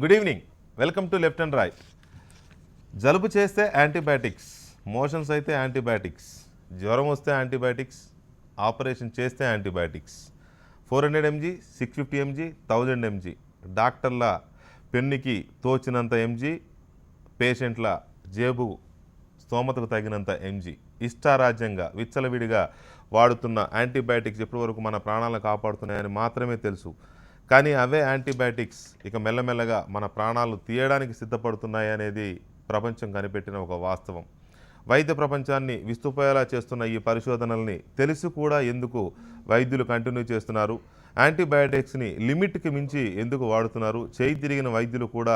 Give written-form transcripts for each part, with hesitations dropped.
Good evening, welcome to left and right. జలుబు చేస్తే antibiotics, motions అయితే యాంటీబయాటిక్స్, జ్వరం వస్తే యాంటీబయాటిక్స్, ఆపరేషన్ చేస్తే యాంటీబయాటిక్స్. 400 mg, 650 mg, 1000 mg, డాక్టర్ల పెన్నుకి తోచినంత ఎంజీ, పేషెంట్ల జేబు స్తోమతకు తగినంత ఎంజీ, ఇష్టారాజ్యంగా విచ్చలవిడిగా వాడుతున్న యాంటీబయాటిక్స్ ఇప్పటివరకు మన ప్రాణాలను కాపాడుతున్నాయని మాత్రమే తెలుసు. కానీ అవే యాంటీబయాటిక్స్ ఇక మెల్లమెల్లగా మన ప్రాణాలు తీయడానికి సిద్ధపడుతున్నాయి అనేది ప్రపంచం కనిపెట్టిన ఒక వాస్తవం. వైద్య ప్రపంచాన్ని విస్తుపోయేలా చేస్తున్న ఈ పరిశోధనల్ని తెలిసి కూడా ఎందుకు వైద్యులు కంటిన్యూ చేస్తున్నారు? యాంటీబయాటిక్స్ని లిమిట్కి మించి ఎందుకు వాడుతున్నారు? చేయి తిరిగిన వైద్యులు కూడా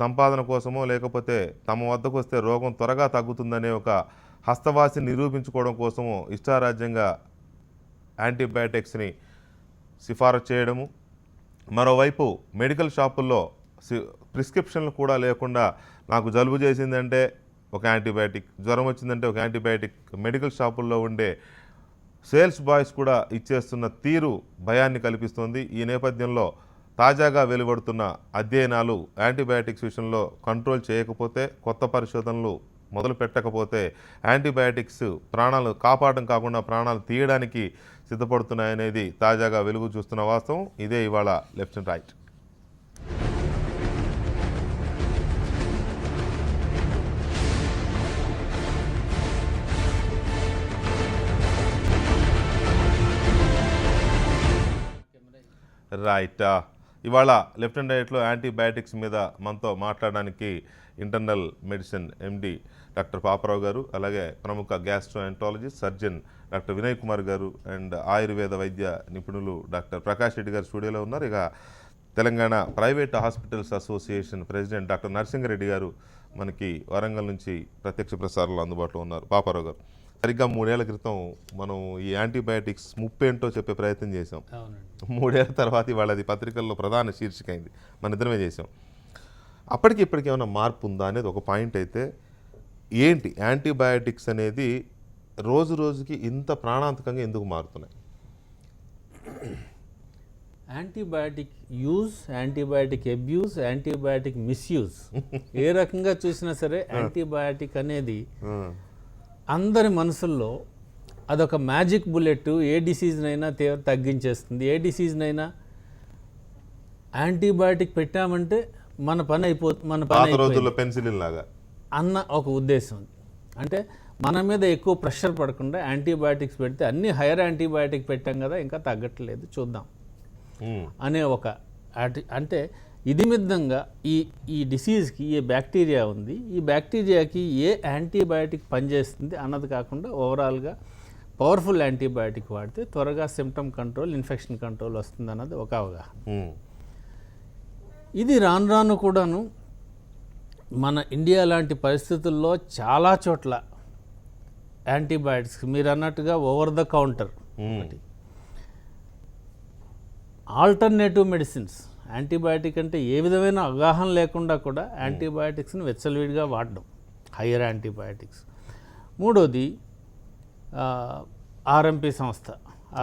సంపాదన కోసమో లేకపోతే తమ వద్దకు వస్తే రోగం త్వరగా తగ్గుతుందనే ఒక హస్తవాసిని నిరూపించుకోవడం కోసమో ఇష్టారాజ్యంగా యాంటీబయాటిక్స్ని సిఫారసు చేయడము. మరోవైపు మెడికల్ షాపుల్లో ప్రిస్క్రిప్షన్లు కూడా లేకుండా నాకు జలుబు చేసిందంటే ఒక యాంటీబయాటిక్, జ్వరం వచ్చిందంటే ఒక యాంటీబయాటిక్ మెడికల్ షాపుల్లో ఉండే సేల్స్ బాయ్స్ కూడా ఇచ్చేస్తున్న తీరు భయాన్ని కల్పిస్తోంది. ఈ నేపథ్యంలో తాజాగా వెలువడుతున్న అధ్యయనాలు యాంటీబయాటిక్స్ విషయంలో కంట్రోల్ చేయకపోతే, కొత్త పరిశోధనలు మొదలు పెట్టకపోతే యాంటీబయాటిక్స్ ప్రాణాలు కాపాడడం కాకుండా ప్రాణాలు తీయడానికి సిద్ధపడుతున్నాయనేది తాజాగా వెలుగు చూస్తున్న వాస్తవం. ఇదే ఇవాళ లెఫ్ట్ అండ్ రైట్. రైట్, ఇవాళ లెఫ్ట్ అండ్ రైట్లో యాంటీబయాటిక్స్ మీద మనతో మాట్లాడడానికి internal medicine MD doctor Paparao గారు, అలాగే ప్రముఖ gastroenterologist surgeon doctor Vinay Kumar గారు అండ్ ఆయుర్వేద వైద్య నిపుణులు డాక్టర్ ప్రకాష్ రెడ్డి గారు స్టూడియోలో ఉన్నారు. ఇక Telangana private hospitals association president doctor Narasimha Reddy గారు మనకి వరంగల్ నుంచి ప్రత్యక్ష ప్రసారంలో అందుబాటులో ఉన్నారు. పాపారావు గారు, సరిగ్గా 3 ఏళ్ల క్రితం మనం ఈ యాంటీబయాటిక్స్ ముప్పేంటో చెప్పే ప్రయత్నం చేసాం. 3 ఏళ్ల తర్వాత ఇవాళ అది పత్రికల్లో ప్రధాన శీర్షిక అయింది. మన ఇద్దరమే చేసాం. అప్పటికి ఇప్పటికి ఏమైనా మార్పు ఉందా అనేది ఒక పాయింట్ అయితే, ఏంటి యాంటీబయాటిక్స్ అనేది రోజు రోజుకి ఇంత ప్రాణాంతకంగా ఎందుకు మారుతున్నాయి? Antibiotic use, antibiotic abuse, antibiotic misuse, ఏ రకంగా చూసినా సరే యాంటీబయాటిక్ అనేది అందరి మనసుల్లో అదొక మ్యాజిక్ బుల్లెట్. ఏ డిసీజ్నైనా తగ్గించేస్తుంది. ఏ డిసీజ్నైనా యాంటీబయాటిక్ పెట్టామంటే మన పని రోజుల్లో పెన్సిలిన్ లాగా అన్న ఒక ఉద్దేశం. అంటే మన మీద ఎక్కువ ప్రెషర్ పడకుండా యాంటీబయాటిక్స్ పెడితే అన్ని హైయర్ యాంటీబయాటిక్ పెట్టాం కదా, ఇంకా తగ్గట్లేదు చూద్దాం అనే ఒక అంటే ఇది మిద్దంగా ఈ డిసీజ్కి ఏ బ్యాక్టీరియా ఉంది, ఈ బ్యాక్టీరియాకి ఏ యాంటీబయాటిక్ పనిచేస్తుంది అన్నది కాకుండా ఓవరాల్గా పవర్ఫుల్ యాంటీబయాటిక్ వాడితే త్వరగా సిమ్టమ్ కంట్రోల్, ఇన్ఫెక్షన్ కంట్రోల్ వస్తుంది అన్నది ఒక అవగాహన. ఇది రాను రాను కూడాను మన ఇండియా లాంటి పరిస్థితుల్లో చాలా చోట్ల యాంటీబయాటిక్స్ మీరు అన్నట్టుగా over the counter, alternative medicines, antibiotic అంటే ఏ విధమైన అవగాహన లేకుండా కూడా యాంటీబయాటిక్స్ని వెచ్చలవిడిగా వాడడం, హయ్యర్ యాంటీబయాటిక్స్. మూడోది ఆర్ఎంపీ సంస్థ,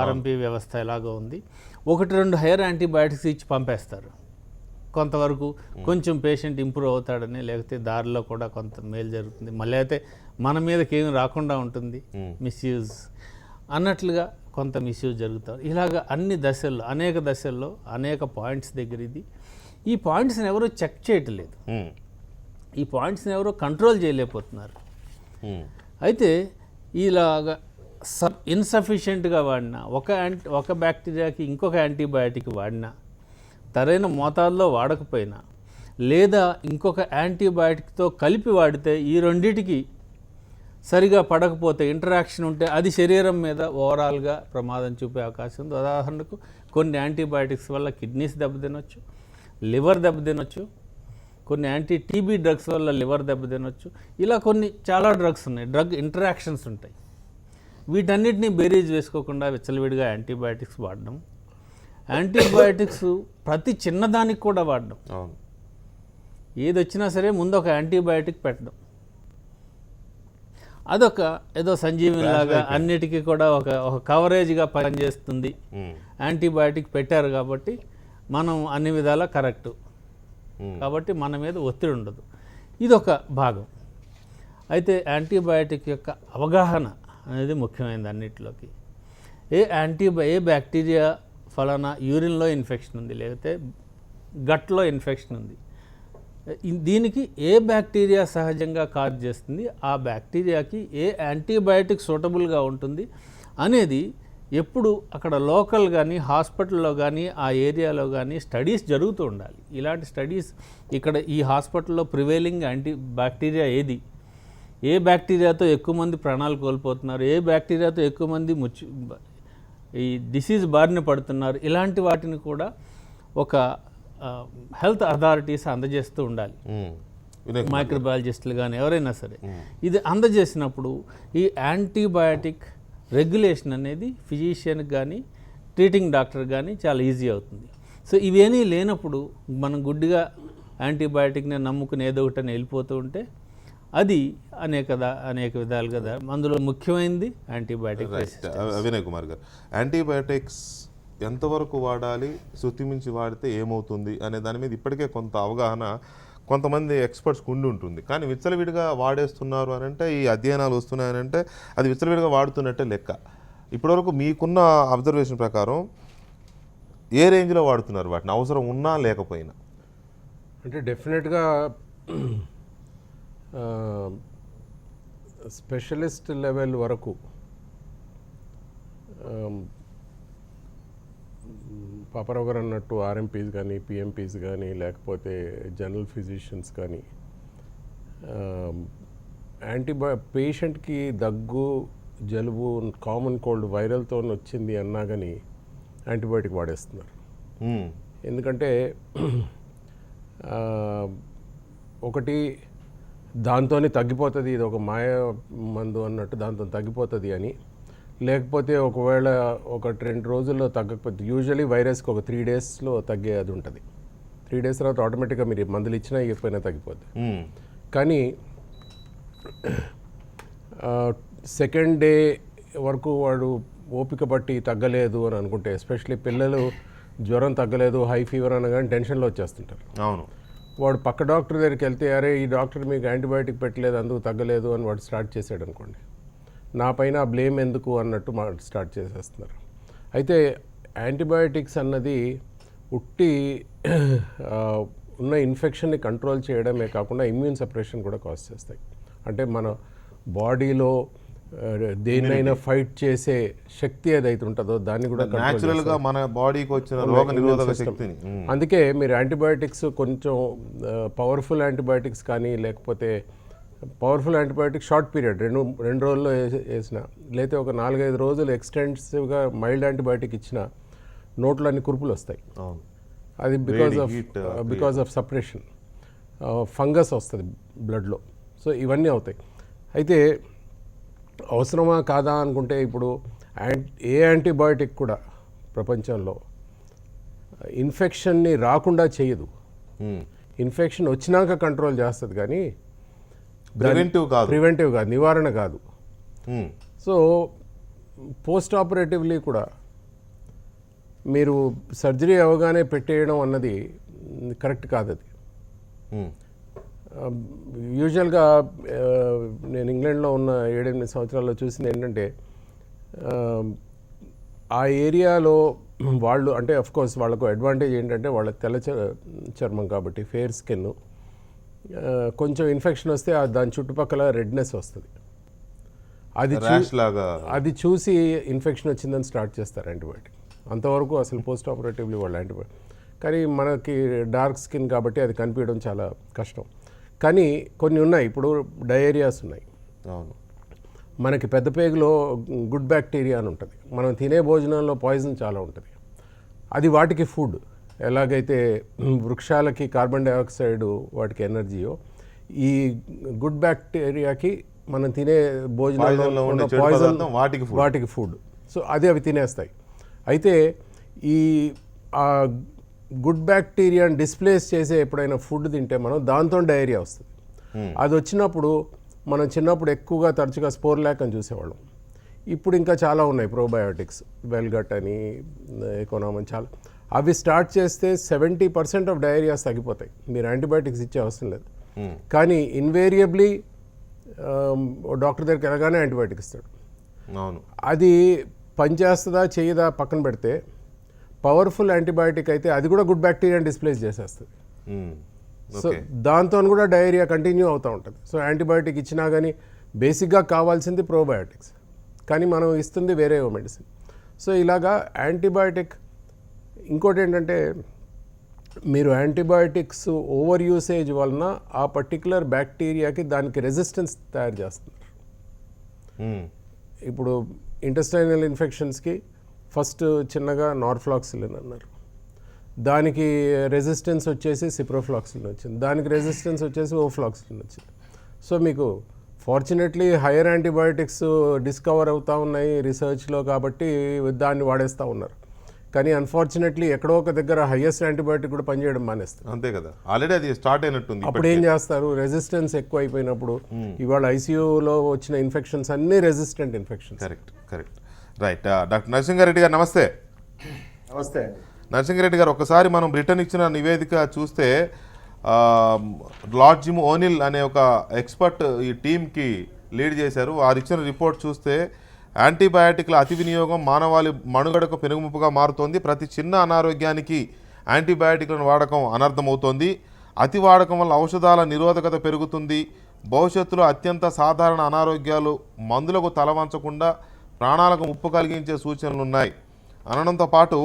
ఆర్ఎంపీ వ్యవస్థ ఎలాగో ఉంది, 1-2 హయ్యర్ యాంటీబయాటిక్స్ ఇచ్చి పంపేస్తారు. కొంతవరకు కొంచెం పేషెంట్ ఇంప్రూవ్ అవుతాడని, లేకపోతే దారిలో కూడా కొంత మేలు జరుగుతుంది, మళ్ళీ అయితే మన మీదకి ఏమి రాకుండా ఉంటుంది, మిస్యూజ్ అన్నట్లుగా కొంత మిస్యూజ్ జరుగుతారు. ఇలాగ అన్ని దశల్లో, అనేక దశల్లో, అనేక పాయింట్స్ దగ్గర ఈ పాయింట్స్ని ఎవరూ చెక్ చేయట్లేదు, ఈ పాయింట్స్ని ఎవరో కంట్రోల్ చేయలేకపోతున్నారు. అయితే ఇలాగ ఇన్సఫిషియెంట్గా వాడినా, ఒక బ్యాక్టీరియాకి ఇంకొక యాంటీబయాటిక్ వాడినా, సరైన మోతాదులో వాడకపోయినా, లేదా ఇంకొక యాంటీబయాటిక్తో కలిపి వాడితే ఈ రెండిటికి సరిగా పడకపోతే, ఇంటరాక్షన్ ఉంటే అది శరీరం మీద ఓవరాల్గా ప్రమాదం చూపే అవకాశం ఉంది. ఉదాహరణకు కొన్ని యాంటీబయాటిక్స్ వల్ల కిడ్నీస్ దెబ్బతినొచ్చు, లివర్ దెబ్బతినొచ్చు, కొన్ని యాంటీ-టీబీ డ్రగ్స్ వల్ల లివర్ దెబ్బతినొచ్చు. ఇలా కొన్ని చాలా డ్రగ్స్ ఉన్నాయి, డ్రగ్ ఇంటరాక్షన్స్ ఉంటాయి. వీటన్నిటిని బేరీజ్ వేసుకోకుండా విచ్చలవిడిగా యాంటీబయాటిక్స్ వాడడం, యాంటీబయాటిక్స్ ప్రతి చిన్నదానికి కూడా వాడడం, ఏది వచ్చినా సరే ముందు ఒక యాంటీబయాటిక్ పెట్టడం, అదొక ఏదో సంజీవిని లాగా అన్నిటికీ కూడా ఒక కవరేజ్గా పనిచేస్తుంది. యాంటీబయాటిక్ పెట్టారు కాబట్టి మనం అన్ని విధాలా కరెక్టు కాబట్టి మన మీద ఒత్తిడి ఉండదు. ఇదొక భాగం. అయితే యాంటీబయాటిక్ యొక్క అవగాహన అనేది ముఖ్యమైనది అన్నిటిలోకి. ఏ బ్యాక్టీరియా ఫలానా యూరిన్లో ఇన్ఫెక్షన్ ఉంది, లేకపోతే గట్లో ఇన్ఫెక్షన్ ఉంది, దీనికి ఏ బ్యాక్టీరియా సహజంగా కాజ్ చేస్తుంది, ఆ బ్యాక్టీరియాకి ఏ యాంటీబయాటిక్ సూటబుల్గా ఉంటుంది అనేది ఎప్పుడు అక్కడ లోకల్ కానీ హాస్పిటల్లో కానీ ఆ ఏరియాలో కానీ స్టడీస్ జరుగుతూ ఉండాలి. ఇలాంటి స్టడీస్ ఇక్కడ ఈ హాస్పిటల్లో ప్రివైలింగ్ బ్యాక్టీరియా ఏది, ఏ బ్యాక్టీరియాతో ఎక్కువ మంది ప్రాణాలు కోల్పోతున్నారు, ఏ బ్యాక్టీరియాతో ఎక్కువ మంది ఈ డిసీజ్ బారిన పడుతున్నారు, ఇలాంటి వాటిని కూడా ఒక హెల్త్ అథారిటీస్ అందజేస్తూ ఉండాలి. మైక్రోబయాలజిస్టులు కానీ ఎవరైనా సరే ఇది అందజేసినప్పుడు ఈ యాంటీబయాటిక్ రెగ్యులేషన్ అనేది ఫిజిషియన్కి కానీ ట్రీటింగ్ డాక్టర్ కానీ చాలా ఈజీ అవుతుంది. సో ఇవేమీ లేనప్పుడు మనం గుడ్డిగా యాంటీబయాటిక్ని నమ్ముకుని ఏదో ఒకటి వెళ్ళిపోతూ ఉంటే అది అనేక విధాలు కదా. అందులో ముఖ్యమైనది యాంటీబయాటిక్. వినయ్ కుమార్ గారు, యాంటీబయాటిక్స్ ఎంతవరకు వాడాలి, శృతి మించి వాడితే ఏమవుతుంది అనే దాని మీద ఇప్పటికే కొంత అవగాహన కొంతమంది ఎక్స్పర్ట్స్కి ఉండి ఉంటుంది. కానీ విచ్చలవిడిగా వాడేస్తున్నారు అని అంటే, ఈ అధ్యయనాలు వస్తున్నాయని అంటే అది విచ్చలవిడిగా వాడుతున్నట్టే లెక్క. ఇప్పటివరకు మీకున్న అబ్జర్వేషన్ ప్రకారం ఏ రేంజ్లో వాడుతున్నారు వాటిని, అవసరం ఉన్నా లేకపోయినా? అంటే డెఫినెట్గా స్పెషలిస్ట్ లెవెల్ వరకు పాపారావు గారు అన్నట్టు ఆర్ఎంపీస్ కానీ పిఎంపీస్ కానీ లేకపోతే జనరల్ ఫిజిషియన్స్ కానీ పేషెంట్కి దగ్గు, జలుబు, కామన్ కోల్డ్ వైరల్తో వచ్చింది అన్నా కానీ యాంటీబయాటిక్ వాడేస్తున్నారు. ఎందుకంటే ఒకటి దాంతోనే తగ్గిపోతుంది, ఇది ఒక మాయ మందు అన్నట్టు దాంతో తగ్గిపోతుంది అని, లేకపోతే ఒకవేళ 1-2 రోజుల్లో తగ్గకపోతే, యూజువలీ వైరస్కి ఒక 3 డేస్లో తగ్గే అది ఉంటుంది. 3 డేస్ తర్వాత ఆటోమేటిక్గా మీరు మందులు ఇచ్చినా ఇవ్వకపోయినా తగ్గిపోద్ది. కానీ సెకండ్ డే వరకు వాడు ఓపిక పట్టి తగ్గలేదు అని అనుకుంటే, ఎస్పెషలీ పిల్లలు జ్వరం తగ్గలేదు, హై ఫీవర్ అనగానే టెన్షన్లో వచ్చేస్తుంటారు. అవును. వాడు పక్క డాక్టర్ దగ్గరికి వెళ్తే, అరే ఈ డాక్టర్ మీకు యాంటీబయాటిక్ పెట్టలేదు అందుకు తగ్గలేదు అని వాడు స్టార్ట్ చేసాడు అనుకోండి, నా పైన బ్లేమ్ ఎందుకు అన్నట్టు స్టార్ట్ చేసేస్తున్నారు. అయితే యాంటీబయాటిక్స్ అన్నది ఉట్టి ఉన్న ఇన్ఫెక్షన్ని కంట్రోల్ చేయడమే కాకుండా ఇమ్యూన్ సప్రెషన్ కూడా కాజ్ చేస్తాయి. అంటే మన బాడీలో దేన్నైనా ఫైట్ చేసే శక్తి ఏదైతే ఉంటుందో దాన్ని కూడా న్యాచురల్గా మన బాడీకి వచ్చిన రోగ నిరోధక శక్తిని. అందుకే మీరు యాంటీబయాటిక్స్ కొంచెం పవర్ఫుల్ యాంటీబయాటిక్స్ కానీ, లేకపోతే పవర్ఫుల్ యాంటీబయాటిక్ షార్ట్ పీరియడ్ 2 రోజుల్లో వేసిన, లేకపోతే ఒక 4-5 రోజులు ఎక్స్టెన్సివ్గా మైల్డ్ యాంటీబయాటిక్ ఇచ్చిన నోట్లో అన్ని కురుపులు వస్తాయి. అది బికాజ్ ఆఫ్ సపరేషన్, ఫంగస్ వస్తుంది బ్లడ్లో. సో ఇవన్నీ అవుతాయి. అయితే అవసరమా కాదా అనుకుంటే, ఇప్పుడు ఏ యాంటీబయాటిక్ కూడా ప్రపంచంలో ఇన్ఫెక్షన్ని రాకుండా చేయదు. ఇన్ఫెక్షన్ వచ్చినాక కంట్రోల్ చేస్తుంది కానీ ప్రివెంటివ్ కాదు, నివారణ కాదు. సో పోస్ట్ ఆపరేటివ్లీ కూడా మీరు సర్జరీ అవగానే పెట్టేయడం అన్నది కరెక్ట్ కాదు. అది యూజువల్గా నేను ఇంగ్లాండ్లో ఉన్న 7-8 సంవత్సరాల్లో చూసింది ఏంటంటే, ఆ ఏరియాలో వాళ్ళు అంటే అఫ్కోర్స్ వాళ్ళకు అడ్వాంటేజ్ ఏంటంటే వాళ్ళ తెల్ల చర్మం కాబట్టి, ఫెయిర్ స్కిన్, కొంచెం ఇన్ఫెక్షన్ వస్తే దాని చుట్టుపక్కల రెడ్నెస్ వస్తుంది. అది చూసి ఇన్ఫెక్షన్ వచ్చిందని స్టార్ట్ చేస్తారు యాంటీబయాటిక్. అంతవరకు అసలు పోస్ట్ ఆపరేటివ్లీ వాళ్ళు యాంటీబయాటిక్. కానీ మనకి డార్క్ స్కిన్ కాబట్టి అది కనిపించడం చాలా కష్టం. కానీ కొన్ని ఉన్నాయి, ఇప్పుడు డయేరియాస్ ఉన్నాయి. మనకి పెద్ద పేగులో గుడ్ బ్యాక్టీరియా అని ఉంటుంది. మనం తినే భోజనంలో పాయిజన్ చాలా ఉంటుంది. అది వాటికి ఫుడ్. ఎలాగైతే వృక్షాలకి కార్బన్ డైఆక్సైడ్ వాటికి ఎనర్జీయో, ఈ గుడ్ బ్యాక్టీరియాకి మనం తినే భోజనంలో ఉన్న పాయిజన్ వాటికి ఫుడ్. సో అది అవి తినేస్తాయి. అయితే ఈ గుడ్ బ్యాక్టీరియాని డిస్ప్లేస్ చేసే ఎప్పుడైనా ఫుడ్ తింటే మనం దాంతో డయేరియా వస్తుంది. అది వచ్చినప్పుడు మనం చిన్నప్పుడు ఎక్కువగా తరచుగా స్పోర్లాక్ అని చూసేవాళ్ళం. ఇప్పుడు ఇంకా చాలా ఉన్నాయి ప్రోబయోటిక్స్, వెల్గట్ అని, ఎకోనామ్ అని, చాలా. అవి స్టార్ట్ చేస్తే 70% ఆఫ్ డయేరియాస్ తగ్గిపోతాయి, మీరు యాంటీబయాటిక్స్ ఇచ్చే అవసరం లేదు. కానీ ఇన్వేరియబ్లీ డాక్టర్ దగ్గరికి వెళ్ళగానే యాంటీబయాటిక్ ఇస్తాడు. అవును. అది పనిచేస్తుందా చేయదా పక్కన పెడితే, పవర్ఫుల్ యాంటీబయాటిక్ అయితే అది కూడా గుడ్ బ్యాక్టీరియా డిస్ప్లేస్ చేసేస్తుంది. సో దాంతో కూడా డయేరియా కంటిన్యూ అవుతూ ఉంటుంది. సో యాంటీబయాటిక్ ఇచ్చినా కానీ బేసిక్గా కావాల్సింది ప్రోబయాటిక్స్, కానీ మనం ఇస్తుంది వేరే మెడిసిన్. సో ఇలాగా యాంటీబయాటిక్, ఇంకోటి ఏంటంటే మీరు యాంటీబయాటిక్స్ ఓవర్ యూసేజ్ వలన ఆ పర్టికులర్ బ్యాక్టీరియాకి దానికి రెసిస్టెన్స్ తయారు చేస్తున్నారు. ఇప్పుడు ఇంటెస్టైనల్ ఇన్ఫెక్షన్స్కి ఫస్ట్ చిన్నగా నార్ఫ్లాక్సిలిన్ అన్నారు, దానికి రెసిస్టెన్స్ వచ్చేసి సిప్రోఫ్లాక్సిలిన్ వచ్చింది, దానికి రెసిస్టెన్స్ వచ్చేసి ఓఫ్లాక్సిలిన్ వచ్చింది. సో మీకు ఫార్చునేట్లీ హైయర్ యాంటీబయాటిక్స్ డిస్కవర్ అవుతూ ఉన్నాయి రీసెర్చ్లో, కాబట్టి దాన్ని వాడేస్తూ ఉన్నారు. కానీ అన్ఫార్చునేట్లీ ఎక్కడో ఒక దగ్గర హైయెస్ట్ యాంటీబయాటిక్ కూడా పనిచేయడం మానేస్తారు. అంతే కదా, ఆల్రెడీ అది స్టార్ట్ అయినట్టుంది. అప్పుడు ఏం చేస్తారు, రెసిస్టెన్స్ ఎక్కువ అయిపోయినప్పుడు ఇవాళ ఐసీయూలో వచ్చిన ఇన్ఫెక్షన్స్ అన్నీ resistant infections. Correct. Right. Doctor Narasinga Reddy గారు నమస్తే. నమస్తే అండి. నరసింగారెడ్డి గారు, ఒకసారి మనం బ్రిటన్ ఇచ్చిన నివేదిక చూస్తే లార్డ్ జిమ్ ఓనిల్ అనే ఒక ఎక్స్పర్ట్ ఈ టీంకి లీడ్ చేశారు. వారు ఇచ్చిన రిపోర్ట్ చూస్తే యాంటీబయాటిక్ల అతి వినియోగం మానవాళి మనుగడకు పెనుగుముప్పుగా మారుతోంది. ప్రతి చిన్న అనారోగ్యానికి యాంటీబయాటిక్లను వాడకం అనర్థమవుతోంది. అతి వాడకం వల్ల ఔషధాల నిరోధకత పెరుగుతుంది. భవిష్యత్తులో అత్యంత సాధారణ అనారోగ్యాలు మందులకు తలవంచకుండా ప్రాణాలకు ముప్పు కలిగించే సూచనలు ఉన్నాయి అనడంతో పాటు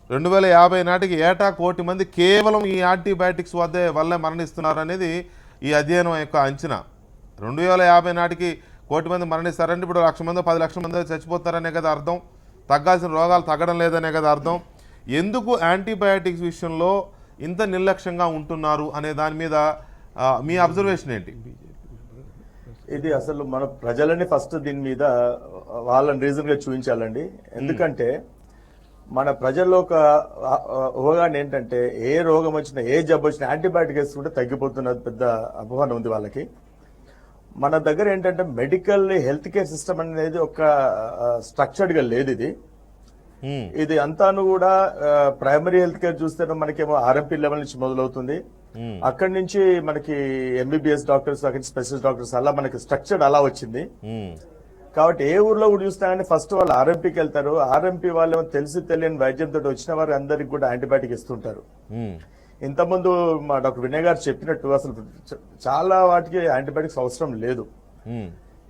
2050 నాటికి ఏటా 1 కోటి మంది కేవలం ఈ యాంటీబయాటిక్స్ వల్లే మరణిస్తున్నారు అనేది ఈ అధ్యయనం యొక్క అంచనా. 2050 నాటికి 1 కోటి మంది మరణిస్తారంటే ఇప్పుడు 1 లక్ష మంది 10 లక్షల మంది చచ్చిపోతారనే కదా అర్థం. తగ్గాల్సిన రోగాలు తగ్గడం లేదనే కదా అర్థం. ఎందుకు యాంటీబయాటిక్స్ విషయంలో ఇంత నిర్లక్ష్యంగా ఉంటున్నారు అనే దాని మీద మీ అబ్జర్వేషన్ ఏంటి? ఇది అసలు మన ప్రజలని ఫస్ట్ దీని మీద వాళ్ళని రీజన్ గా చూపించాలండి. ఎందుకంటే మన ప్రజల్లో ఒక అవగాహన ఏంటంటే ఏ రోగం వచ్చినా ఏ జబ్బు వచ్చినా యాంటీబయాటిక్ వేసుకుంటే తగ్గిపోతున్న పెద్ద అపోహన ఉంది వాళ్ళకి. మన దగ్గర ఏంటంటే మెడికల్ హెల్త్ కేర్ సిస్టమ్ అనేది ఒక స్ట్రక్చర్డ్ గా లేదు. ఇది అంతాను కూడా ప్రైమరీ హెల్త్ కేర్ చూస్తే మనకేమో ఆర్ఎంపీ లెవెల్ నుంచి మొదలవుతుంది. అక్కడి నుంచి మనకి ఎంబీబీఎస్ డాక్టర్స్, అక్కడ స్పెషలిస్ట్ డాక్టర్స్, అలా మనకి స్ట్రక్చర్డ్ అలా వచ్చింది. కాబట్టి ఏ ఊర్లో కూడా చూసినా కానీ ఫస్ట్ వాళ్ళు ఆర్ఎంపీకి వెళ్తారు. ఆర్ఎంపీ వాళ్ళు తెలిసి తెలియని వైద్యంతో వచ్చిన వారు అందరికి కూడా యాంటీబయాటిక్ ఇస్తుంటారు. ఇంతకుముందు మా డాక్టర్ వినయ్ గారు చెప్పినట్టు అసలు చాలా వాటికి యాంటీబయాటిక్స్ అవసరం లేదు.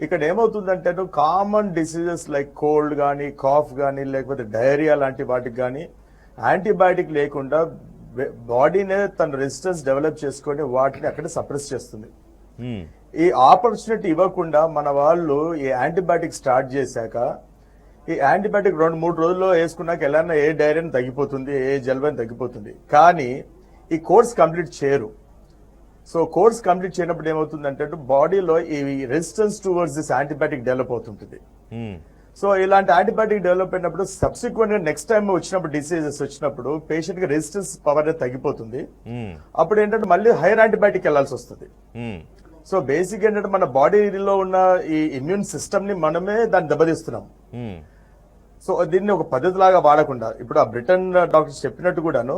ఇక్కడ ఏమవుతుందంటే కామన్ డిసీజెస్ లైక్ కోల్డ్ కానీ, కాఫ్ కానీ, లేకపోతే డయేరియా లాంటి వాటికి కానీ యాంటీబయాటిక్ లేకుండా బాడీనే తన రెసిస్టెన్స్ డెవలప్ చేసుకొని వాటిని అక్కడ సప్రెస్ చేస్తుంది. ఈ ఆపర్చునిటీ ఇవ్వకుండా మన వాళ్ళు ఈ యాంటీబయాటిక్ స్టార్ట్ చేశాక ఈ యాంటీబయాటిక్ 2-3 రోజుల్లో వేసుకున్నాక ఎలా ఏ డైరియా తగ్గిపోతుంది, ఏ జలుబు తగ్గిపోతుంది. కానీ ఈ కోర్స్ కంప్లీట్ చేయరు. సో కోర్స్ కంప్లీట్ చేయనప్పుడు ఏమవుతుందంటే బాడీలో ఈ resistance towards this antibiotic develop అవుతుంటుంది. సో ఇలాంటి యాంటీబయాటిక్ డెవలప్ అయినప్పుడు సబ్సిక్వెంట్ గా నెక్స్ట్ టైం వచ్చినప్పుడు డిసీజెస్ వచ్చినప్పుడు పేషెంట్ కి రెసిస్టెన్స్ పవర్ తగ్గిపోతుంది. అప్పుడు ఏంటంటే మళ్ళీ హైయర్ యాంటీబయాటిక్ వెళ్లాల్సి వస్తుంది. సో బేసిక్ ఏంటంటే మన బాడీలో ఉన్న ఈ ఇమ్యూన్ సిస్టమ్ ని మనమే దాన్ని దెబ్బతీస్తున్నాం. సో దీన్ని ఒక పద్ధతి లాగా వాడకుండా ఇప్పుడు ఆ బ్రిటన్ డాక్టర్స్ చెప్పినట్టు కూడాను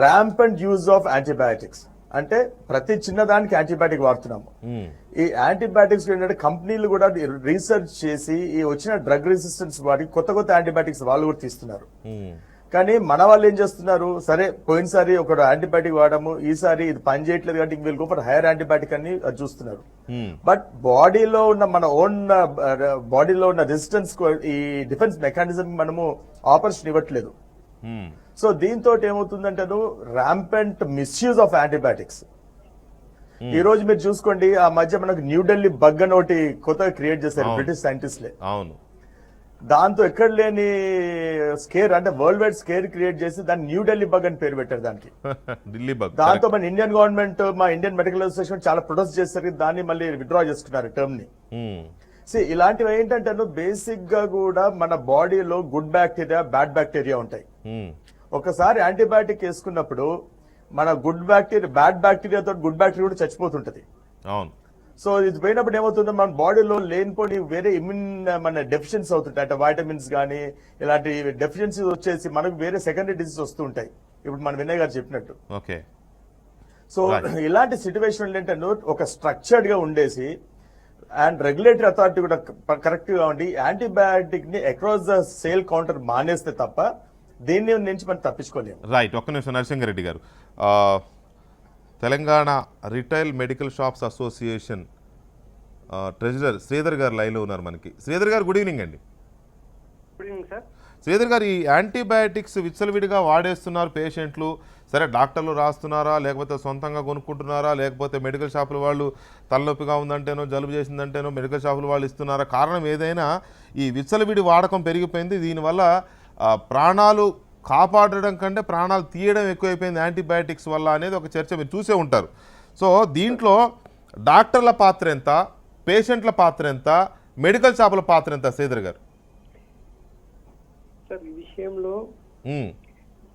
ర్యాంపెంట్ యూజ్ ఆఫ్ యాంటీబయాటిక్స్ అంటే ప్రతి చిన్నదానికి యాంటీబయాటిక్ వాడుతున్నాము. ఈ యాంటీబయాటిక్స్ ఏంటంటే కంపెనీలు కూడా రీసెర్చ్ చేసి ఈ వచ్చిన డ్రగ్ రెసిస్టెన్స్ వాటికి కొత్త కొత్త యాంటీబయాటిక్స్ వాళ్ళు కూడా తీస్తున్నారు. కానీ మన వాళ్ళు ఏం చేస్తున్నారు, సరే పోయినసారి ఒక యాంటీబయాటిక్ వాడము, ఈసారి ఇది పని చేయట్లేదు కాబట్టి we'll go for higher antibiotic అని చూస్తున్నారు. బట్ బాడీలో ఉన్న మన ఓన్ బాడీలో ఉన్న రెసిస్టెన్స్ ఈ డిఫెన్స్ మెకానిజం మనము ఆపరేషన్ ఇవ్వట్లేదు. సో దీంతో ఏమవుతుందంటే ర్యాంపెంట్ మిస్యూజ్ ఆఫ్ యాంటీబయాటిక్స్. ఈ రోజు మీరు చూసుకోండి, ఆ మధ్య మనకు న్యూఢిల్లీ బగ్ అని ఒకటి కొత్తగా క్రియేట్ చేశారు బ్రిటిష్ సైంటిస్ట్లే. అవును, దాంతో ఎక్కడ లేని స్కేర్ అంటే వరల్డ్ వైడ్ స్కేర్ క్రియేట్ చేసి దాన్ని న్యూఢిల్లీ బగ్ అని పేరు పెట్టారు దానికి. ఢిల్లీ బగ్. దాంతో మన ఇండియన్ గవర్నమెంట్, మా ఇండియన్ మెడికల్ అసోసియేషన్ చాలా ప్రొటెస్ట్ చేస్తారు, దాన్ని మళ్ళీ విత్డ్రా చేసుకున్నారు టర్మ్ ని. ఇలాంటివి ఏంటంటే బేసిక్ గా కూడా మన బాడీలో గుడ్ బ్యాక్టీరియా, బ్యాడ్ బ్యాక్టీరియా ఉంటాయి. ఒకసారి యాంటీబయాటిక్ వేసుకున్నప్పుడు మన గుడ్ బ్యాక్టీరియా, బ్యాడ్ బ్యాక్టీరియాతో గుడ్ బ్యాక్టీరియా కూడా చచ్చిపోతుంటది. అవును. సో ఇది పోయినప్పుడు ఏమవుతుందో మన బాడీలో లేనిపోయి వేరే ఇమ్యూన్ మన డెఫిషియన్సీ అవుతుంటాయి, అంటే వైటమిన్స్ కానీ ఇలాంటి డెఫిషియన్సీ వచ్చేసి మనకు వేరే సెకండరీ డిసీజ్ వస్తుంటాయి, ఇప్పుడు మన వినయ్ గారు చెప్పినట్టు. ఓకే. సో ఇలాంటి సిచ్యువేషన్ ఏంటంటే ఒక స్ట్రక్చర్డ్ గా ఉండేసి అండ్ రెగ్యులేటరీ అథారిటీ కూడా కరెక్ట్ గా ఉండి యాంటీబయాటిక్ ని అక్రాస్ ద సేల్ కౌంటర్ మానేస్తే తప్ప దీన్ని నుంచి మనం తప్పించుకోలేము. రైట్, ఒక్క నిమిషం నరసింహారెడ్డి గారు. Telangana retail medical shops association treasurer Sridhar గారు లైవ్లో ఉన్నారు మనకి. శ్రీధర్ గారు గుడ్ ఈవినింగ్ అండి. Good evening sir. శ్రీధర్ గారు, ఈ యాంటీబయాటిక్స్ విచ్చలవిడిగా వాడేస్తున్నారు పేషెంట్లు. సరే, డాక్టర్లు రాస్తున్నారా, లేకపోతే సొంతంగా కొనుక్కుంటున్నారా, లేకపోతే మెడికల్ షాపుల వాళ్ళు తలనొప్పిగా ఉందంటేనో జలుబు చేసిందంటేనో మెడికల్ షాపుల వాళ్ళు ఇస్తున్నారా, కారణం ఏదైనా ఈ విచ్చలవిడి వాడకం పెరిగిపోయింది. దీనివల్ల ప్రాణాలు కాపాడడం కంటే ప్రాణాలు తీయడం ఎక్కువైపోయింది యాంటీబయాటిక్స్ వల్ల అనేది ఒక చర్చ మీరు చూసే ఉంటారు. సో దీంట్లో డాక్టర్ల పాత్ర ఎంత, పేషెంట్ల పాత్ర ఎంత, మెడికల్ షాపుల పాత్ర ఎంత శ్రీధర్ గారు? సార్, ఈ విషయంలో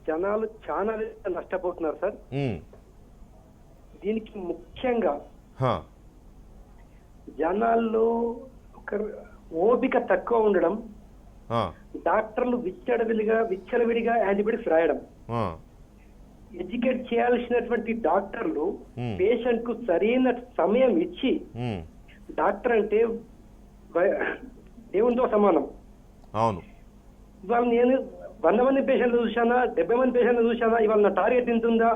జనాలు చాలా నష్టపోతున్నారు సార్. దీనికి ముఖ్యంగా జనాల్లో ఒక ఓపిక తక్కువ ఉండడం, డాక్టర్లు విచ్చలవిడిగా యాంటీబయాటిక్స్ రాయడం, ఎడ్యుకేట్ చేయాల్సినటువంటి డాక్టర్లు పేషెంట్ కు సరైన సమయం ఇచ్చి, డాక్టర్ అంటే దేవునితో సమానం. అవును, ఇవాళ నేను 100 మంది పేషెంట్లు చూశానా, 70 మంది పేషెంట్లు చూశానా, ఇవాళ నా టార్గెట్ ఎంత ఉందా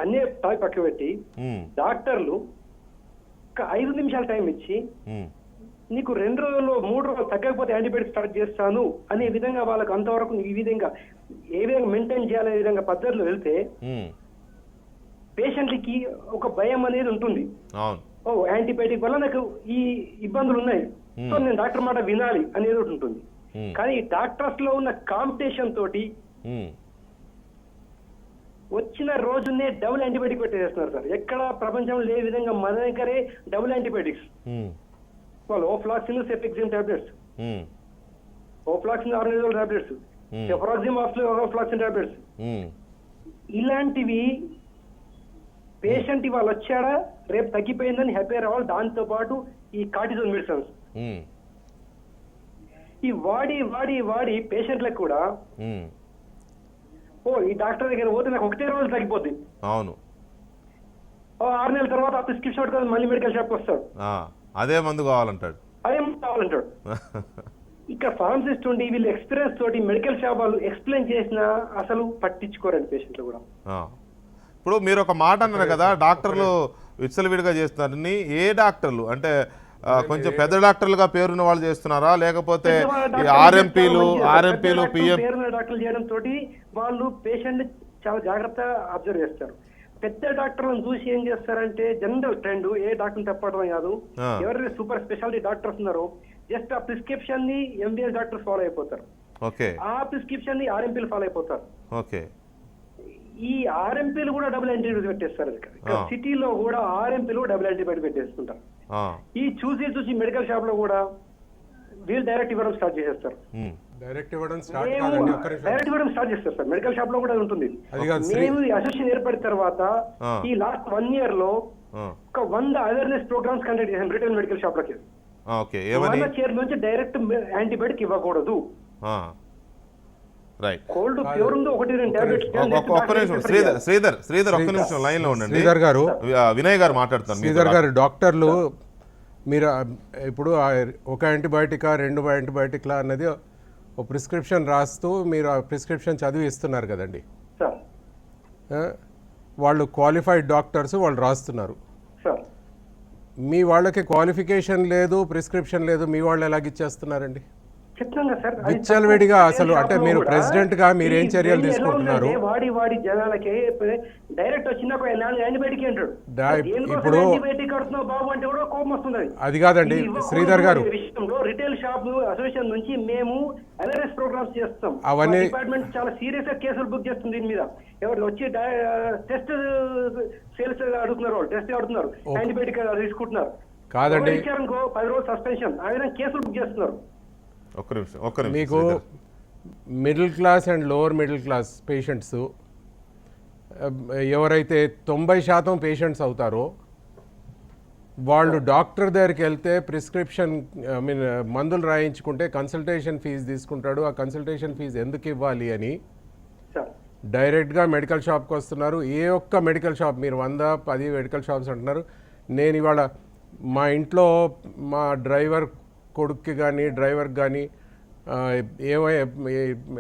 అనే టాపిక్ పక్క పెట్టి డాక్టర్లు ఒక 5 నిమిషాల టైం ఇచ్చి నీకు 2 రోజుల్లో 3 రోజులు తగ్గకపోతే యాంటీబయాటిక్ స్టార్ట్ చేస్తాను అనే విధంగా వాళ్ళకు అంతవరకు ఈ విధంగా ఏ విధంగా మెయింటైన్ చేయాలనే విధంగా పద్ధతిలో వెళ్తే పేషెంట్లకి ఒక భయం అనేది ఉంటుంది. ఓ, యాంటీబయాటిక్ వల్ల నాకు ఈ ఇబ్బందులు ఉన్నాయి, సో నేను డాక్టర్ మాట వినాలి అనేది ఒకటి ఉంటుంది. కానీ డాక్టర్స్ లో ఉన్న కాంపిటీషన్ తోటి వచ్చిన రోజునే డబుల్ యాంటీబయాటిక్ పెట్టేస్తున్నారు సార్. ఎక్కడ ప్రపంచంలో లే విధంగా మన దగ్గరే డబుల్ యాంటీబయాటిక్స్. వాళ్ళు ఓఫ్లాక్సిన్, సెఫిక్సిన్ టాబ్లెట్స్, ఓఫ్లాక్సిన్ ఆర్నిజోల్ టాబ్లెట్స్, సెఫ్రాక్సిమ్ ఓఫ్లాక్సిన్ టాబ్లెట్స్, ఇలాంటివి పేషెంట్ ఇవాళ వచ్చాడా రేపు తగ్గిపోయిందని హ్యాపీ రావాలి. దాంతో పాటు ఈ కార్టిజోన్ మెడిసిన్స్ ఈ వాడి పేషెంట్లకు కూడా ఓ ఈ డాక్టర్ దగ్గర పోతే నాకు 1 రోజు తగ్గిపోద్ది, అవును, 6 నెలల తర్వాత ఆ ప్రిస్క్రిప్షన్ పెట్టుకొని మళ్ళీ మెడికల్ షాప్కి వస్తాడు, అదే మందు కావాలంటాడు. ఇక్కడ ఫార్మసిస్ట్ ఉండి వీళ్ళు ఎక్స్పీరియన్స్ తోటి మెడికల్ షాప్ వాళ్ళు ఎక్స్ప్లెయిన్ చేసినా అసలు పట్టించుకోరండి పేషెంట్లు కూడా. ఇప్పుడు మీరు ఒక మాట అన్నారు కదా, డాక్టర్లు విచ్చలవిడిగా చేస్తున్నారని. ఏ డాక్టర్లు అంటే కొంచెం పెద్ద డాక్టర్లుగా పేరున్న వాళ్ళు చేస్తున్నారా, లేకపోతే ఆర్ఎంపీలు పేరున్న డాక్టర్లు చేయడం తోటి వాళ్ళు పేషెంట్ చాలా జాగ్రత్త అబ్జర్వ్ చేస్తారు. పెద్ద డాక్టర్లను చూసి ఏం చేస్తారంటే జనరల్ ట్రెండ్, ఏ డాక్టర్ తప్పడం కాదు, ఎవరైతే సూపర్ స్పెషాలిటీ డాక్టర్స్ ఉన్నారో జస్ట్ ఆ ప్రిస్క్రిప్షన్ ని ఎంబీఎస్ డాక్టర్స్ ఫాలో అయిపోతారు, ఆ ప్రిస్క్రిప్షన్ ని ఆర్ఎంపీలు ఫాలో అయిపోతారు. ఈ ఆర్ఎంపీలు కూడా డబుల్ యాంటీబయాటిక్ పెట్టేస్తారు. సిటీలో కూడా ఆర్ఎంపీలు డబుల్ యాంటీబయాటిక్ పెట్టేస్తుంటారు. ఈ చూసి మెడికల్ షాప్ లో కూడా వీళ్ళు డైరెక్ట్ ఇవ్వడం స్టార్ట్ చేసేస్తారు. డైరెక్ట్ ఇవ్వడం స్టార్ట్ చేస్తారు సార్. మెడికల్ షాప్ లో కూడా ఉంటుంది. మేము అసోసియేషన్ ఏర్పడిన తర్వాత ఈ లాస్ట్ 1 year లో ఒక 100 అవేర్నెస్ ప్రోగ్రామ్స్ కండక్ట్ చేసాం రిటైల్ మెడికల్ షాప్ లకి. మన చైర్ నుంచి డైరెక్ట్ యాంటీబయాటిక్ ఇవ్వకూడదు. కోల్డ్ ప్యూర్ ఉందో 1-2 టాబ్లెట్స్. శ్రీధర్ ఒక్క నిమిషం లైన్ లో ఉండండి. శ్రీధర్ గారు, వినయ్ గారు మాట్లాడతారు. శ్రీధర్ గారు, డాక్టర్లు మీరు ఇప్పుడు ఒక యాంటీబయాటికా 2 యాంటీబయాటిక్లా అన్నది ఒక ప్రిస్క్రిప్షన్ రాస్తూ మీరు ఆ ప్రిస్క్రిప్షన్ చదివి ఇస్తున్నారు కదండి. వాళ్ళు క్వాలిఫైడ్ డాక్టర్స్, వాళ్ళు రాస్తున్నారు. మీ వాళ్ళకి క్వాలిఫికేషన్ లేదు, ప్రిస్క్రిప్షన్ లేదు, మీ వాళ్ళు ఎలాగిచ్చేస్తున్నారండి? విచ్చలవిడిగా అసలు అంటే మీరు ప్రెసిడెంట్ గా మీరు ఏం చర్యలు తీసుకుంటున్నారు? వాడి జనాలకి డైరెక్ట్ వచ్చిన యాంటీబయాటిక్ అంటాడు. ఇప్పుడు బాబు అంటే కూడా కోపం వస్తుంది. అది కాదండి శ్రీధర్ గారు, విషయంలో రిటైల్ షాప్ అసోసియేషన్ నుంచి మేము అవేర్నెస్ ప్రోగ్రామ్స్ చేస్తాం. అవన్నీ డిపార్ట్మెంట్ చాలా సీరియస్ గా కేసులు బుక్ చేస్తుంది దీని మీద. ఎవరు వచ్చి టెస్ట్ సేల్స్ అడుగుతున్నారు, వాళ్ళు టెస్ట్ అడుగుతున్నారు, యాంటీబయాటిక్ తీసుకుంటున్నారు. కాదండి, 10 రోజులు సస్పెన్షన్, ఆ విధంగా కేసులు బుక్ చేస్తున్నారు. మీకు middle class and lower middle class patients ఎవరైతే 90% పేషెంట్స్ అవుతారో వాళ్ళు డాక్టర్ దగ్గరికి వెళ్తే ప్రిస్క్రిప్షన్ ఐ మీన్ మందులు రాయించుకుంటే కన్సల్టేషన్ ఫీజు తీసుకుంటాడు. ఆ కన్సల్టేషన్ ఫీజు ఎందుకు ఇవ్వాలి అని సార్ డైరెక్ట్గా మెడికల్ షాప్కి వస్తున్నారు. ఏ ఒక్క మెడికల్ షాప్, మీరు 110 మెడికల్ షాప్స్ అంటున్నారు. నేను ఇవాళ మా ఇంట్లో మా డ్రైవర్ కొడుక్కి కానీ డ్రైవర్కి కానీ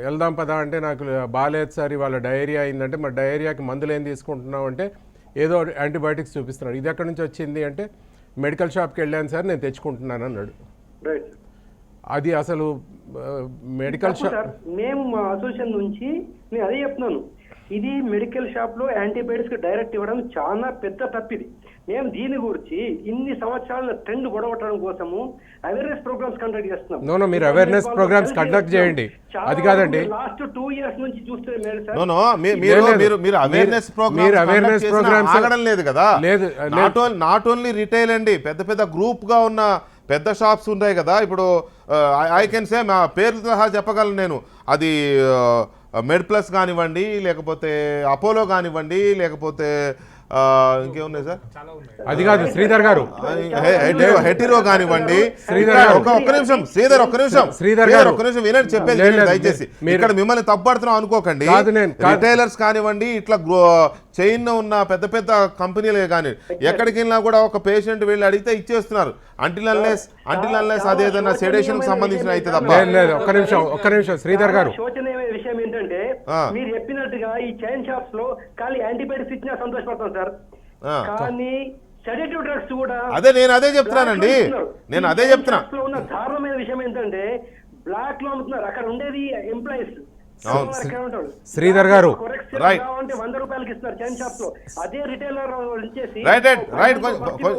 వెళ్దాం పదా అంటే నాకు బాగాలేదు సార్ ఇవాళ డయేరియా అయిందంటే, మరి డయేరియాకి మందులు ఏం తీసుకుంటున్నావు అంటే ఏదో యాంటీబయాటిక్స్ చూపిస్తున్నాడు. ఇది ఎక్కడి నుంచి వచ్చింది అంటే మెడికల్ షాప్కి వెళ్ళాను సార్ నేను తెచ్చుకుంటున్నాను అన్నాడు. రైట్ అది అసలు మెడికల్ షాప్ సార్ మేము మా అసోసియేషన్ నుంచి నేను అదే చెప్తున్నాను, ఇది మెడికల్ షాప్ లో యాంటీబయాటిక్స్ డైరెక్ట్ ఇవ్వడం చాలా పెద్ద తప్పిది. మేము దీని గురించి ఇన్ని సంవత్సరాల ట్రెండ్ గొడవటడం కోసము అవేర్నెస్ ప్రోగ్రామ్స్ కండక్ట్ చేస్తున్నాం. నో మీరు అవేర్నెస్ ప్రోగ్రామ్స్ కండక్ట్ చేయండి. అది కాదండి, లాస్ట్ 2 years నుంచి చూస్తే మీరు అవేర్నెస్ ప్రోగ్రామ్స్ ఆగడం లేదు కదా. లేదు నాట్ ఓన్లీ రిటైల్ అండి, పెద్ద పెద్ద గ్రూప్ గా ఉన్న పెద్ద షాప్స్ ఉన్నాయి కదా. ఇప్పుడు ఐ కెన్ సే మా పేర్లు సహా చెప్పగలను నేను. అది మెడ్ ప్లస్ కానివ్వండి, లేకపోతే అపోలో కానివ్వండి, లేకపోతే ఇంకేమున్నాయి సార్, అది కాదు శ్రీధర్ గారు, హెటిరో కానివ్వండి. శ్రీధర్ ఒక్క నిమిషం శ్రీధర్, ఒక్క నిమిషం శ్రీధర్ గారు, ఒక్క నిమిషం వినండి చెప్పేది దయచేసి. ఇక్కడ మిమ్మల్ని తప్పుపడుతున్నాం అనుకోకండి. రిటైలర్స్ కానివ్వండి, ఇట్లా చైన్ ఉన్న పెద్ద పెద్ద కంపెనీలే కానీ ఎక్కడికి వెళ్ళినా కూడా ఒక పేషెంట్ వెళ్ళి అడిగితే ఇచ్చేస్తున్నారు. అంటిల్ అన్లెస్ అదేదన్నా సెడేషన్ కి సంబంధించిన అయితే తప్ప. లేదు ఒక్క నిమిషం శ్రీధర్ గారు, శోచనీయమైన విషయం ఏంటంటే మీరు చెప్పినట్టుగా ఈ చైన్ షాప్స్ లో ఖాళీ యాంటీబయాటిక్స్ ఇచ్చినా సంతోషపడతాం సార్, కానీ సెడేటివ్ డ్రగ్స్ కూడా నేను అదే చెప్తున్నానండి. నేను అదే చెప్తున్నా. ఉన్న దారుణమైన విషయం ఏంటంటే బ్లాక్ లో అమ్ముతున్నారు. అక్కడ ఉండేది ఎంప్లాయీస్. శ్రీధర్ గారు, రైట్ ₹100 ఇస్తున్నారు చైన్ షాప్స్ లో. అదే రిటైలర్ రైట్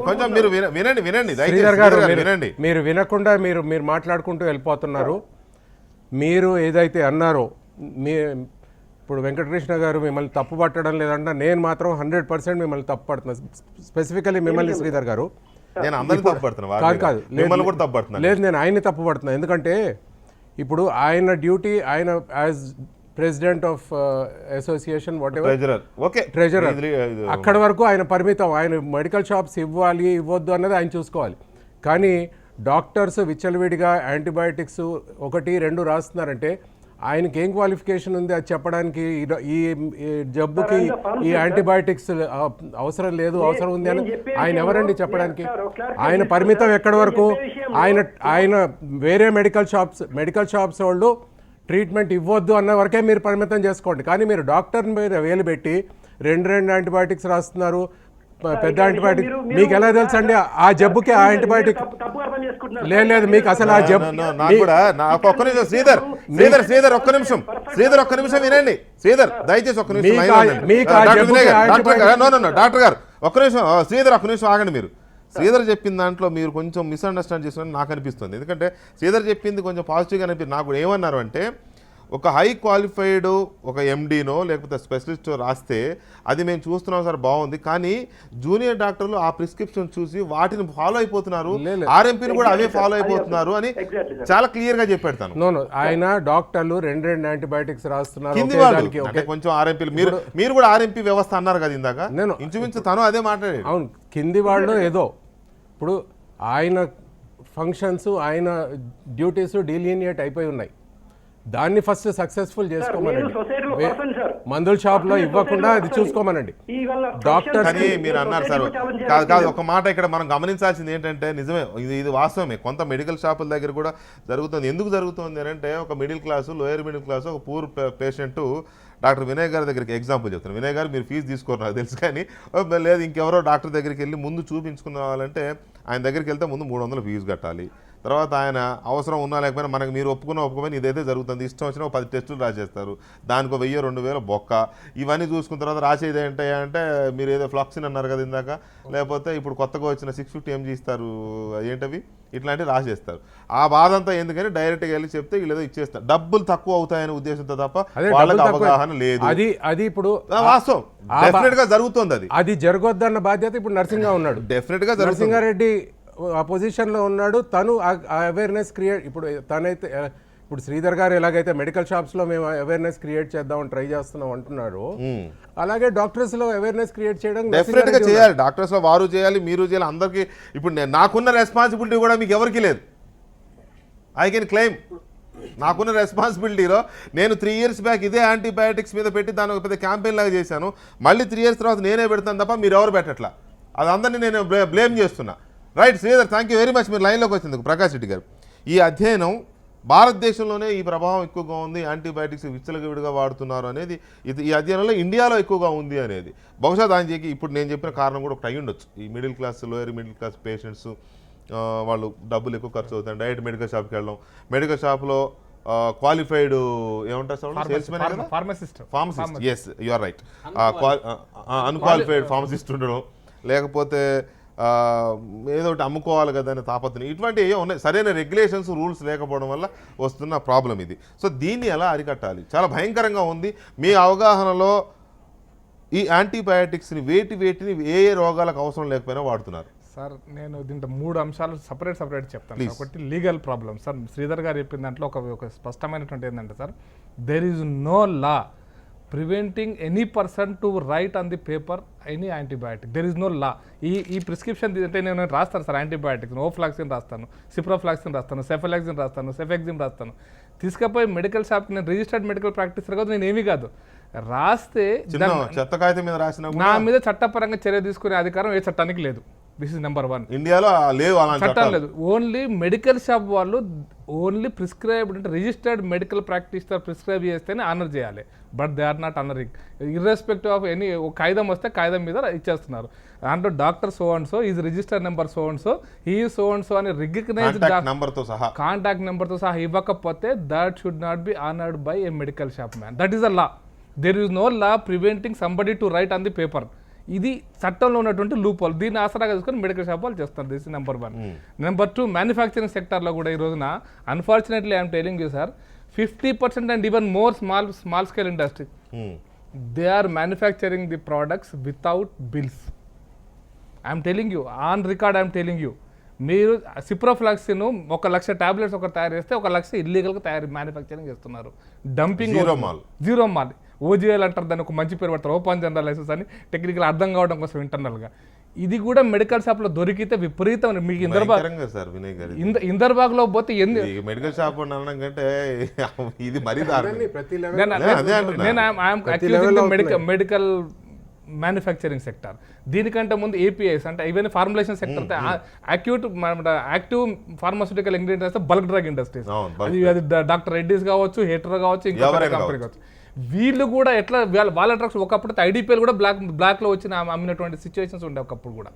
కొంచెం మీరు వినండి శ్రీధర్ గారు, మీరు వినకుండా మీరు మాట్లాడుకుంటూ వెళ్ళిపోతున్నారు. మీరు ఏదైతే అన్నారో ఇప్పుడు వెంకటకృష్ణ గారు మిమ్మల్ని తప్పు పట్టడం లేదంటే నేను మాత్రం 100% మిమ్మల్ని తప్పు పడుతున్నాను. స్పెసిఫికలీ మిమ్మల్ని శ్రీధర్ గారు. నేను అందరినీ తప్పు పడుతున్నా కాదు లేదు, నేను ఆయన్ని తప్పు పడుతున్నాను. ఎందుకంటే ఇప్పుడు ఆయన డ్యూటీ, ఆయన as president of association treasurer, అక్కడ వరకు ఆయన పరిమితం. ఆయన మెడికల్ షాప్స్ ఇవ్వాలి ఇవ్వద్దు అన్నది ఆయన చూసుకోవాలి. కానీ డాక్టర్స్ విచ్చలవిడిగా యాంటీబయాటిక్స్ 1, 2 రాస్తున్నారంటే ఆయనకి ఏం క్వాలిఫికేషన్ ఉంది అది చెప్పడానికి? ఈ జబ్బుకి ఈ యాంటీబయాటిక్స్ అవసరం లేదు, అవసరం ఉంది అని ఆయన ఎవరండి చెప్పడానికి? ఆయన పరిమితం ఎక్కడి వరకు? ఆయన వేరే మెడికల్ షాప్స్ వాళ్ళు ట్రీట్మెంట్ ఇవ్వద్దు అన్న వరకే మీరు పరిమితం చేసుకోండి. కానీ మీరు డాక్టర్ మీద వేలు పెట్టి 2 యాంటీబయాటిక్స్ రాస్తున్నారు, పెద్ద యాంటీబయాటిక్. మీకు ఎలా తెలుసు అండి ఆ జబ్బుకి ఆ యాంటీబయాటిక్? లేదు మీకు అసలు ఆ జబ్బు. శ్రీధర్ ఒక్క నిమిషం వినండి. శ్రీధర్ దయచేసి ఒక్క నిమిషం. డాక్టర్ గారు ఒక్క నిమిషం. శ్రీధర్ ఒక్క నిమిషం ఆగండి. మీరు శ్రీధర్ చెప్పిన దాంట్లో మీరు కొంచెం మిస్అండర్స్టాండ్ చేస్తున్నారని నాకు అనిపిస్తుంది. ఎందుకంటే శ్రీధర్ చెప్పింది కొంచెం పాజిటివ్గా అనిపిస్తుంది. నాకు ఏమన్నారు అంటే ఒక హై క్వాలిఫైడ్ ఒక ఎండీనో లేకపోతే స్పెషలిస్టో రాస్తే అది మేము చూస్తున్నాం సార్ బాగుంది, కానీ జూనియర్ డాక్టర్లు ఆ ప్రిస్క్రిప్షన్ చూసి వాటిని ఫాలో అయిపోతున్నారు, ఆర్ఎంపీని కూడా అవే ఫాలో అయిపోతున్నారు అని చాలా క్లియర్ గా చెప్పాడు. ఆయన డాక్టర్లు 2 యాంటీబయాటిక్స్ రాస్తున్నారు. కొంచెం ఆర్ఎంపీలు మీరు కూడా ఆర్ఎంపీ వ్యవస్థ అన్నారు కదా ఇందాక, నేను ఇంచుమించు తను అదే మాట్లాడాడు. అవును, కింది వాళ్ళు ఏదో ఇప్పుడు ఆయన ఫంక్షన్స్ ఆయన డ్యూటీస్ డీలినియేట్ అయిపోయి ఉన్నాయి. దాన్ని ఫస్ట్ సక్సెస్ఫుల్ చేసుకోమనండి. మందుల షాప్ లో ఇవ్వకుండా అది చూసుకోమనండి. డాక్టర్ మీరు అన్నారు సార్, కాదు ఒక మాట ఇక్కడ మనం గమనించాల్సింది ఏంటంటే నిజమే, ఇది వాస్తవమే. కొంత మెడికల్ షాపుల దగ్గర కూడా జరుగుతుంది. ఎందుకు జరుగుతుంది అంటే ఒక middle class, lower middle class, ఒక పూర్ పేషెంట్ డాక్టర్ వినయ్ గారి దగ్గరికి ఎగ్జాంపుల్ చెప్తాను. వినయ్ గారు మీరు ఫీజు తీసుకోరు నాకు తెలుసు, కానీ లేదు ఇంకెవరో డాక్టర్ దగ్గరికి వెళ్ళి ముందు చూపించుకున్నావాలంటే ఆయన దగ్గరికి వెళ్తే ముందు 300 ఫీజు కట్టాలి. తర్వాత ఆయన అవసరం ఉన్నా లేకపోయినా మనకి మీరు ఒప్పుకోకపోయినా ఇదైతే జరుగుతుంది, ఇష్టం వచ్చినా 10 టెస్టులు రాసేస్తారు, దానికి 1000-2000 బొక్క. ఇవన్నీ చూసుకున్న తర్వాత రాసేది ఏంటంటే మీరు ఏదో ఫ్లాక్సిన్ అన్నారు కదా ఇందాక, లేకపోతే ఇప్పుడు కొత్తగా వచ్చిన 650 mg ఇస్తారు, ఏంటవి ఇట్లాంటివి రాసేస్తారు. ఆ బాధ అంతా ఎందుకని డైరెక్ట్గా వెళ్ళి చెప్తే వీళ్ళు ఇచ్చేస్తారు. డబ్బులు తక్కువ అవుతాయనే ఉద్దేశంతో తప్ప వాళ్ళకి అవగాహన లేదు. అది ఇప్పుడు వాస్తవం, డెఫినెట్ గా జరుగుతుంది. అది జరగొద్దన్న బాధ్యత ఇప్పుడు నర్సింగ్గా ఉన్నాడు. డెఫినెట్ గా నరసింగారెడ్డి ఆ పొజిషన్లో ఉన్నాడు. తను అవేర్నెస్ క్రియేట్, ఇప్పుడు తనైతే ఇప్పుడు శ్రీధర్ గారు ఎలాగైతే మెడికల్ షాప్స్లో మేము అవేర్నెస్ క్రియేట్ చేద్దామని ట్రై చేస్తున్నాం అంటున్నారు, అలాగే డాక్టర్స్లో అవేర్నెస్ క్రియేట్ చేయడం డెఫినెట్గా చేయాలి. డాక్టర్స్లో వారు చేయాలి, మీరు చేయాలి, అందరికీ. ఇప్పుడు నాకున్న రెస్పాన్సిబిలిటీ కూడా మీకు ఎవరికి లేదు. I can claim. నాకున్న రెస్పాన్సిబిలిటీలో నేను 3 years బ్యాక్ ఇదే యాంటీబయాటిక్స్ మీద పెట్టి దాని ఒక పెద్ద క్యాంపెయిన్ లాగా చేశాను. మళ్ళీ 3 years తర్వాత నేనే పెడతాను తప్ప మీరు ఎవరు పెట్టట్లా. అది అందరినీ నేను బ్లేమ్ చేస్తున్నా. Right Sridhar, thank you very much మీరు లైన్లోకి వచ్చినందుకు. ప్రకాష్ రెడ్డి గారు, ఈ అధ్యయనం భారతదేశంలోనే ఈ ప్రభావం ఎక్కువగా ఉంది, యాంటీబయాటిక్స్ విచ్చలవిడిగా వాడుతున్నారు అనేది ఈ అధ్యయనంలో ఇండియాలో ఎక్కువగా ఉంది అనేది. బహుశా దానికి ఇప్పుడు నేను చెప్పిన కారణం కూడా ఒకటి అయి ఉండొచ్చు. ఈ middle class, lower middle class patients వాళ్ళు డబ్బులు ఎక్కువ ఖర్చు అవుతాయి, డైరెక్ట్ మెడికల్ షాప్కి వెళ్ళడం, మెడికల్ షాప్లో క్వాలిఫైడ్ ఏమంటారు salesmen, pharmacist, yes you are right, unqualified pharmacist ఉండడం, లేకపోతే ఏదో ఒకటి అమ్ముకోవాలి కదా అని తాపత్రయం, ఇటువంటి ఏవో ఉన్నాయి. సరైన రెగ్యులేషన్స్, రూల్స్ లేకపోవడం వల్ల వస్తున్న ప్రాబ్లం ఇది. సో దీన్ని ఎలా అరికట్టాలి? చాలా భయంకరంగా ఉంది. మీ అవగాహనలో ఈ యాంటీబయాటిక్స్ని వేటిని ఏ రోగాలకు అవసరం లేకపోయినా వాడుతున్నారు? సార్ నేను దీంట్లో 3 అంశాలు సపరేట్ చెప్తాను. ఒకటి లీగల్ ప్రాబ్లమ్. సార్ శ్రీధర్ గారు చెప్పిన దాంట్లో ఒక స్పష్టమైనటువంటి ఏంటంటే sir, there is no law preventing any person to write on the paper any antibiotic. There is no law. ఈ ప్రిస్క్రిప్షన్ అంటే నేను రాస్తాను సార్ యాంటీబయాటిక్స్, ఓఫ్లాక్సిన్ రాస్తాను, సిప్రోఫ్లాక్సిన్ రాస్తాను, సెఫలాక్సిన్ రాస్తాను, సెఫెక్సిమ్ రాస్తాను. తీసుకపోయి మెడికల్ షాప్కి నేను రిజిస్టర్డ్ మెడికల్ ప్రాక్టీసర్ కాదు, నేను ఏమీ కాదు. రాస్తే చెత్త కాగితం మీద రాసిన నా మీద చట్టపరంగా చర్య తీసుకునే అధికారం ఏ చట్టానికి లేదు. This is number 1. ఇండియాలో లేవు చట్టం లేదు. ఓన్లీ మెడికల్ షాప్ వాళ్ళు ఓన్లీ ప్రిస్క్రైబ్డ్ అంటే రిజిస్టర్డ్ మెడికల్ ప్రాక్టీసర్ ప్రిస్క్రైబ్ చేస్తేనే ఆనర్ చేయాలి. But they are not honouring. Irrespective of any కాగితం వస్తే కాగితం మీద ఇచ్చేస్తున్నారు. దాంట్లో doctor so and so is register number so and so, ఈ సో అండ్ సో అని రికగ్నైజ్డ్ కాంటాక్ట్ నెంబర్తో సహా ఇవ్వకపోతే that should not be honoured by a medical shop man. That is the law. There is no law preventing somebody to write on the paper. ఇది చట్టంలో ఉన్నటువంటి loop whole. దీన్ని ఆసరాగా తీసుకొని మెడికల్ షాప్ వాళ్ళు చేస్తారు. This is number 1. Number 2, manufacturing సెక్టార్లో కూడా ఈ రోజున unfortunately I'm telling you sir, 50% and even more small scale industry they are manufacturing the products without bills. I'm telling you on record, I'm telling you. మీరు ciprofloxacin 1,00,000 tablets ఒకరు తయారు చేస్తే 1,00,000 ఇల్లీగల్గా manufacturing చేస్తున్నారు. డంపింగ్, జీరో మాల్, ఓజీఎల్ అంటారు దాన్ని, ఒక మంచి పేరు పడతారు, ఓపెన్ జనరల్ లైసెన్స్ అని, టెక్నికల్ అర్థం కావడం కోసం ఇంటర్నల్గా. ఇది కూడా మెడికల్ షాప్ లో దొరికితే విపరీతం. మీకు ఇందర్బాగ్ లో పోతే మెడికల్ షాప్ ఇది మెడికల్ మ్యానుఫ్యాక్చరింగ్ సెక్టర్. దీనికంటే ముందు ఏపీఐస్ అంటే even formulation sector, active pharmaceutical ingredients, bulk drug industries, అది డాక్టర్ రెడ్డిస్ కావచ్చు, హేటర్ కావచ్చు, ఇంకా కంపెనీ కావచ్చు. వీళ్ళు కూడా ఎట్లా వాళ్ళ డ్రగ్స్ ఒకప్పుడు ఐడిపిఎల్ కూడా బ్లాక్ లో వచ్చి అమ్మినటువంటి సిచ్యువేషన్స్ ఉండే ఒకప్పుడు కూడా.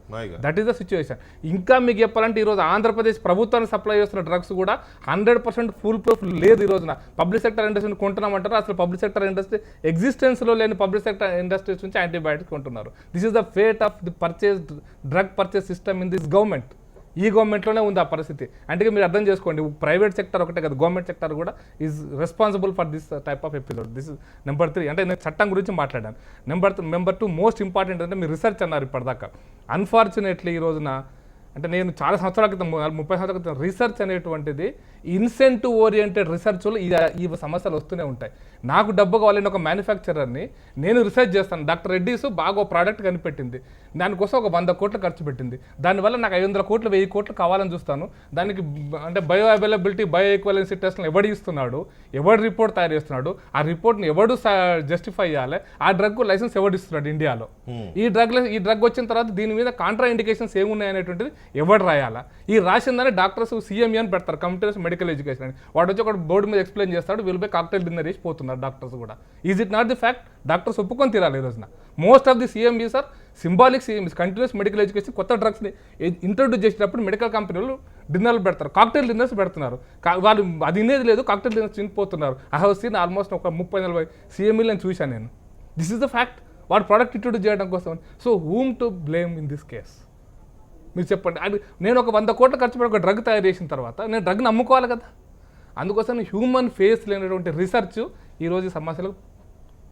That is the situation. ఇంకా మీకు చెప్పాలంటే ఈరోజు ఆంధ్రప్రదేశ్ ప్రభుత్వానికి సప్లై చేస్తున్న డ్రగ్స్ కూడా 100% ఫుల్ ప్రూఫ్ లేదు. ఈ రోజున పబ్లిక్ సెక్టర్ ఇండస్ట్రీని కొంటున్నామంటారు, అసలు పబ్లిక్ సెక్టర్ ఇండస్ట్రీ ఎగ్జిస్టెన్స్ లో లేని పబ్లిక్ సెక్టర్ ఇండస్ట్రీస్ నుంచి యాంటీబయాటిక్స్ కొంటున్నారు. This is the fate of the drug purchase system in this government. ఈ గవర్నమెంట్లోనే ఉంది ఆ పరిస్థితి. అంటే మీరు అర్థం చేసుకోండి, ప్రైవేట్ సెక్టర్ ఒకటే కదా, గవర్నమెంట్ సెక్టర్ కూడా is responsible for this type of episode. This is number 3. అంటే నేను చట్టం గురించి మాట్లాడాను. నెంబర్ 2 మోస్ట్ ఇంపార్టెంట్ అంటే మీరు రీసెర్చ్ అన్నారు ఇప్పటిదాకా. అన్ఫార్చునేట్లీ ఈ రోజున అంటే నేను చాలా సంవత్సరాల క్రితం 30 సంవత్సరాల క్రితం రీసెర్చ్ అనేటువంటిది ఇన్సెంటివ్ ఓరియంటెడ్ రీసెర్చ్లో ఈ సమస్యలు వస్తూనే ఉంటాయి. నాకు డబ్బు కావాలని ఒక మ్యానుఫ్యాక్చరర్ని నేను రీసెర్చ్ చేస్తాను. డాక్టర్ రెడ్డిస్ బాగా ఒక ప్రోడక్ట్ కనిపెట్టింది, దానికోసం ఒక 100 కోట్లు ఖర్చు పెట్టింది. దానివల్ల నాకు 500 కోట్లు 1000 కోట్లు కావాలని చూస్తాను. దానికి అంటే బయో అవైలబిలిటీ, బయో ఈక్వలెన్సీ టెస్ట్లను ఎవడు ఇస్తున్నాడు, ఎవడు రిపోర్ట్ తయారు చేస్తున్నాడు, ఆ రిపోర్ట్ని ఎవడు జస్టిఫై చేయాలి, ఆ డ్రగ్ లైసెన్స్ ఎవడు ఇస్తున్నాడు ఇండియాలో, ఈ డ్రగ్ వచ్చిన తర్వాత దీని మీద కాంట్రా ఇండికేషన్స్ ఏమున్నాయి అనేటువంటిది ఎవడు రాయాలా. ఈ రాసిందని డాక్టర్స్ సిఎంఈ అని పెడతారు, కంప్యూటర్స్ మెడికల్ ఎడ్యుకేషన్ అని. వాడు వచ్చి ఒక బోర్డు మీద ఎక్స్ప్లెయిన్ చేస్తాడు, వీళ్ళపై కాక్టైల్ డిన్నర్ చేసి పోతున్నారు డాక్టర్స్ కూడా. Is it not the fact? Doctors ఒప్పుకొని తీరాలి ఈ రోజున. Most of the CMEs are symbolic CMEs, continuous medical education. కొత్త డ్రగ్స్ని ఇంట్రొడ్యూస్ చేసినప్పుడు మెడికల్ కంపెనీలు డిన్నర్లు పెడతారు, కాక్టైల్ డిన్నర్స్ పెడుతున్నారు. వాళ్ళు అది తినేది లేదు, కాక్టైల్ డిన్నర్స్ తినిపోతున్నారు. ఐ హావ్ సీన్ ఆల్మోస్ట్ ఒక 30-40 సిఎంఈలు నేను చూశాను నేను. This is the fact. వాడు ప్రోడక్ట్ ఇంట్రొడ్యూస్ చేయడం కోసం. So whom to blame in this case? మీరు చెప్పండి. అది నేను ఒక 100 కోట్లు ఖర్చు పెట్టి ఒక డ్రగ్ తయారు చేసిన తర్వాత నేను డ్రగ్ని అమ్ముకోవాలి కదా. అందుకోసం హ్యూమన్ ఫేస్ లేనటువంటి రీసెర్చ్ ఈరోజు సమస్యలకు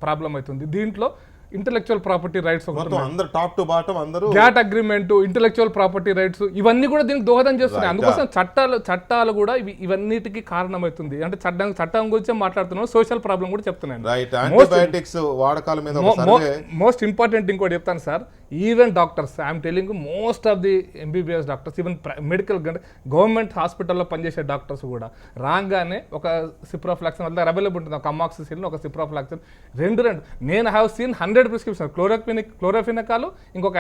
ప్రాబ్లం అవుతుంది. దీంట్లో ఇంటెలెక్చువల్ ప్రాపర్టీ రైట్స్ మొత్తం అందరు టాప్ టు బాటం అందరూ GATT agreement, intellectual property rights ఇవన్నీ కూడా దీనికి దోహదం చేస్తున్నాయి. అందుకోసం చట్టాలు కూడా ఇవన్నిటికీ కారణమవుతుంది. అంటే చట్టం గురించి మాట్లాడుతున్నాం, సోషల్ ప్రాబ్లం కూడా చెప్తున్నాను. రైట్. యాంటీబయాటిక్స్ వాడకాల మీద ఒక సర్వే మోస్ట్ ఇంపార్టెంట్ ఇంకోటి చెప్తాను sir, even doctors, I'm telling most of the MBBS doctors, even medical government హాస్పిటల్లో పనిచేసే డాక్టర్స్ కూడా రాగానే ఒక సిప్రోఫ్లాక్సిన్ వల్ల అవైలబుల్ ఉంటుంది, ఒక అమాక్సిసిలిన్, ఒక సిప్రోఫ్లాక్సిన్, రెండు నేను హ్యావ్ సీన్ 100 ప్రిస్క్రిప్షన్, క్లోరోఫినకాలు, ఇంకొక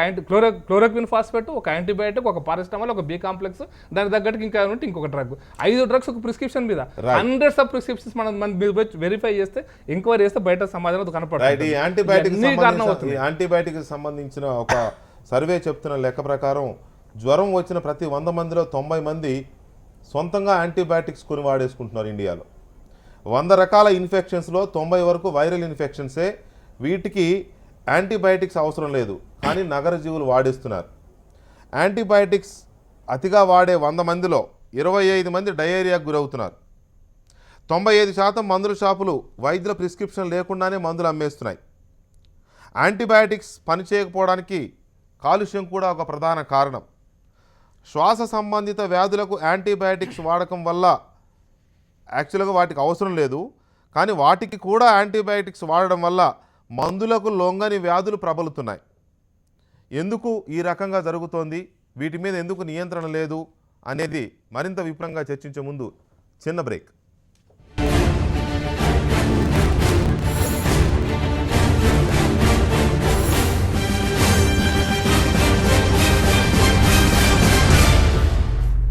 క్లోరోక్విన్ ఫాస్ఫేట్, ఒక యాంటీబయాటిక్, ఒక పారాసిటమాల్, ఒక బి కాంప్లెక్స్, దాని తగ్గట్టుకి ఇంకా ఉంటే ఇంకొక డ్రగ్, 5 డ్రగ్స్ ఒక ప్రిస్క్రిప్షన్ మీద, హండ్రెడ్స్ ఆఫ్ ప్రిస్క్రిప్షన్స్ మనం వెరిఫై చేస్తే, ఎంక్వైరీ చేస్తే బయట సమాజంలో కనపడుతుంది. యాంటీబయాటిక్ సంబంధించిన ఒక సర్వే చెప్తున్న లెక్క ప్రకారం జ్వరం వచ్చిన ప్రతి 100 మందిలో 90 మంది సొంతంగా యాంటీబయాటిక్స్ కొని వాడేసుకుంటున్నారు ఇండియాలో. 100 రకాల ఇన్ఫెక్షన్స్లో 90 వరకు వైరల్ ఇన్ఫెక్షన్సే. వీటికి యాంటీబయాటిక్స్ అవసరం లేదు, కానీ నగర జీవులు వాడేస్తున్నారు. యాంటీబయాటిక్స్ అతిగా వాడే 100 మందిలో 25 మంది డయేరియాకు గురవుతున్నారు. 95% మందుల షాపులు వైద్యుల ప్రిస్క్రిప్షన్ లేకుండానే మందులు అమ్మేస్తున్నాయి. యాంటీబయాటిక్స్ పనిచేయకపోవడానికి కాలుష్యం కూడా ఒక ప్రధాన కారణం. శ్వాస సంబంధిత వ్యాధులకు యాంటీబయాటిక్స్ వాడకం వల్ల యాక్చువల్గా వాటికి అవసరం లేదు, కానీ వాటికి కూడా యాంటీబయాటిక్స్ వాడడం వల్ల మందులకు లొంగని వ్యాధులు ప్రబలుతున్నాయి. ఎందుకు ఈ రకంగా జరుగుతోంది, వీటి మీద ఎందుకు నియంత్రణ లేదు అనేది మరింత విపులంగా చర్చించే ముందు చిన్న బ్రేక్.